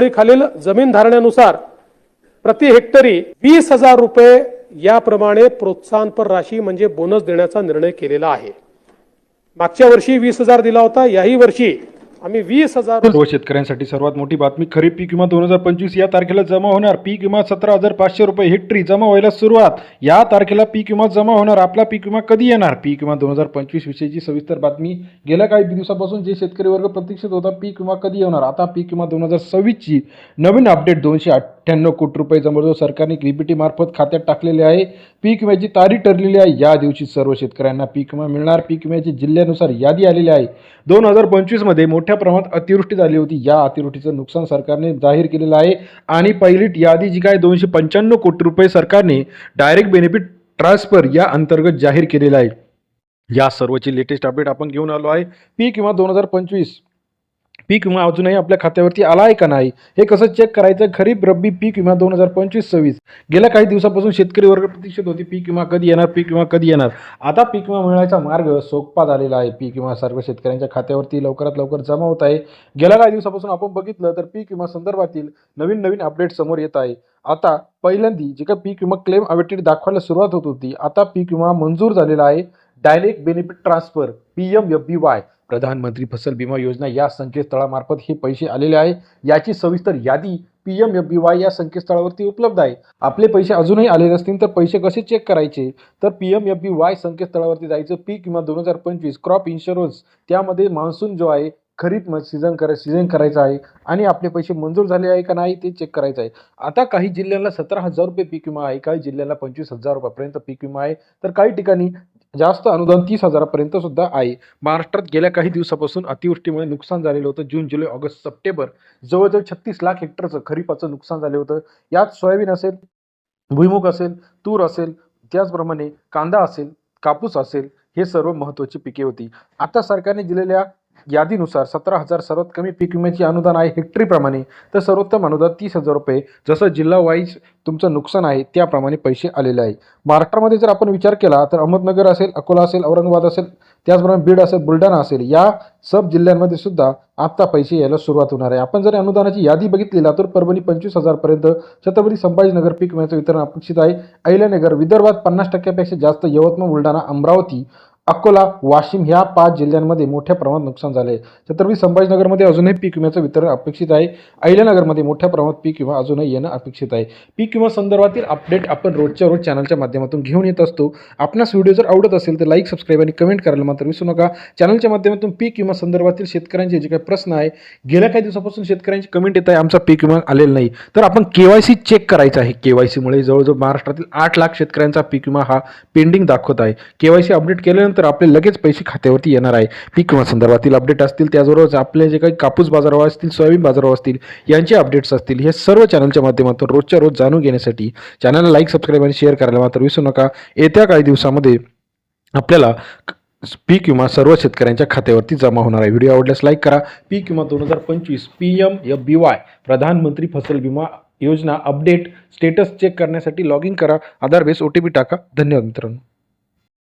खालील जमीन धारण्यानुसार प्रति हेक्टरी 20,000 रुपये याप्रमाणे प्रोत्साहनपर राशी म्हणजे बोनस देण्याचा निर्णय केलेला आहे। मागच्या वर्षी 20,000 दिला होता, याही वर्षी आम्ही 20,000। सर्व शेतकऱ्यांसाठी सर्वात मोठी बातमी, खरीप पीक विमा 2025 या तारखेला जमा होणार। पीक विमा 17,500 रुपये हेक्टरी जमा व्हायला सुरुवात। या तारखेला पीक विमा जमा होणार। आपला पीक विमा कधी येणार? पीक विमा 2025 विषयीची सविस्तर बातमी। गेल्या काही दिवसापासून जे शेतकरी वर्ग प्रतीक्षित होता पीक विमा कधी येणार, आता पीक विमा 2026 ची नवीन अपडेट 298 कोटी रुपये जवळजवळ सरकारने डीबीटी मार्फत खात्यात टाकलेले आहे। पीक विम्याची तारीख ठरलेली आहे। या दिवशी सर्व शेतकऱ्यांना पीक विमा मिळणार। पीक विम्याची जिल्ह्यानुसार यादी आलेली आहे। 2025 मध्ये मोठ्या प्रमाणात अतिवृष्टी झाली होती। या अतिवृष्टीचं नुकसान सरकारने जाहीर केलेलं आहे आणि पहिली यादी जी काय 295 कोटी रुपये सरकारने डायरेक्ट बेनिफिट ट्रान्सफर या अंतर्गत जाहीर केलेलं आहे। या सर्वची लेटेस्ट अपडेट आपण घेऊन आलो आहे। पीक विमा 2025 पीक विमा अजूनही आपल्या खात्यावरती आला आहे का नाही हे कसं चेक करायचं? खरीप रब्बी पीक विमा 2025-26 गेल्या काही दिवसापासून शेतकरी वर्ग प्रतीक्षित होती पीक विमा कधी येणार, पीक विमा कधी येणार। आता पीक विमा मिळण्याचा मार्ग सोपा झालेला आहे। पीक विमा सर्व शेतकऱ्यांच्या खात्यावरती लवकरात लवकर जमा होत आहे। गेल्या काही दिवसापासून आपण बघितलं तर पीक विमा संदर्भातील नवीन अपडेट समोर येत आहे। आता पहिल्यांदा जे काही पीक विमा क्लेम अवेटेड दाखवायला सुरुवात होत होती, आता पीक विमा मंजूर झालेला आहे। डायरेक्ट बेनिफिट ट्रान्सफर PMFBY प्रधानमंत्री फसल बीमा योजना या संकेतस्थळामार्फत हे पैसे आलेले आहे। याची सविस्तर यादी PMFBY या संकेतस्थळावरती उपलब्ध आहे। आपले पैसे अजूनही आले नसतील तर पैसे कसे चेक करायचे? तर PMFBY संकेतस्थळावरती जायचं। पीक विमा 2025 क्रॉप इन्शुरन्स, त्यामध्ये मान्सून जो आहे खरीप सीझन करायचा आहे आणि आपले पैसे मंजूर झाले आहे का नाही ते चेक करायचं आहे। आता काही जिल्ह्यांना 17,000 रुपये पीक विमा आहे, काही जिल्ह्यांना 25,000 रुपयापर्यंत पीक विमा आहे, तर काही ठिकाणी जास्त अनुदान 30,000 पर्यंत सुद्धा आहे। महाराष्ट्रात गेल्या काही दिवसापासून अतिवृष्टीमुळे नुकसान झालेलं होतं। जून, जुलै, ऑगस्ट, सप्टेंबर जवळजवळ 36 लाख हेक्टरचं खरीपाचं नुकसान झालं होतं। यात सोयाबीन असेल, भुईमुग असेल, तूर असेल, त्याचप्रमाणे कांदा असेल, कापूस असेल, हे सर्व महत्त्वाची पिके होती। आता सरकारने दिलेल्या यादीनुसार 17,000 सर्वात कमी पीक विम्याची अनुदान आहे हेक्टरी प्रमाणे, तर सर्वोत्तम अनुदान 30,000 रुपये। जसं जिल्हा वाईज तुमचं नुकसान आहे त्याप्रमाणे पैसे आलेले आहे। महाराष्ट्रामध्ये जर आपण विचार केला तर अहमदनगर असेल, अकोला असेल, औरंगाबाद असेल, त्याचप्रमाणे बीड असेल, बुलढाणा असेल, या सब जिल्ह्यांमध्ये सुद्धा आता पैसे यायला सुरुवात होणार आहे। आपण जर अनुदानाची यादी बघितली तर परभणी 25,000 पर्यंत, छत्रपती संभाजीनगर पीक विम्याचं वितरण अपेक्षित आहे। अहिल्यानगर, विदर्भात 50% जास्त, यवतमाळ, बुलढाणा, अमरावती, अकोला, वाशिम ह्या 5 जिल्ह्यांमध्ये मोठ्या प्रमाणात नुकसान झाले। छत्रपती संभाजीनगरमध्ये अजूनही पीक विम्याचं वितरण अपेक्षित आहे। अहिल्यानगरमध्ये मोठ्या प्रमाणात पीक विमा अजूनही येणं अपेक्षित आहे। पीक विमा संदर्भातील अपडेट आपण रोजच्या रोज चॅनलच्या माध्यमातून घेऊन येत असतो। आपणास व्हिडिओ जर आवडत असेल तर लाईक, सबस्क्राईब आणि कमेंट करायला मात्र विसरू नका। चॅनलच्या माध्यमातून पीक विमा संदर्भातील शेतकऱ्यांचे जे काही प्रश्न आहे, गेल्या काही दिवसापासून शेतकऱ्यांची कमेंट येत आहे आमचा पीक विमा आलेला नाही, तर आपण KYC चेक करायचं आहे। KYC मुळे जवळजवळ महाराष्ट्रातील 8 लाख शेतकऱ्यांचा पीक विमा हा पेंडिंग दाखवत आहे। KYC अपडेट केल्यानंतर आपले लगेच पैसे खात्यावरती येणार आहे। पीक विमा संदर्भातील अपडेट असतील, त्याचबरोबर आपले जे काही कापूस बाजारभाव असतील, सोयाबीन बाजारभाव असतील, यांचे अपडेट्स असतील, हे सर्व चॅनलच्या माध्यमातून रोजच्या रोज जाणून घेण्यासाठी चॅनलला लाईक, सबस्क्राईब आणि शेअर करायला मात्र विसरू नका। येत्या काही दिवसामध्ये आपल्याला पीक विमा सर्व शेतकऱ्यांच्या खात्यावरती जमा होणार आहे। व्हिडिओ आवडल्यास लाईक करा। पीक विमा 2025 PMFBY प्रधानमंत्री फसल बीमा योजना अपडेट स्टेटस चेक करण्यासाठी लॉग इन करा, आधार बेस OTP टाका। धन्यवाद मित्रांनो।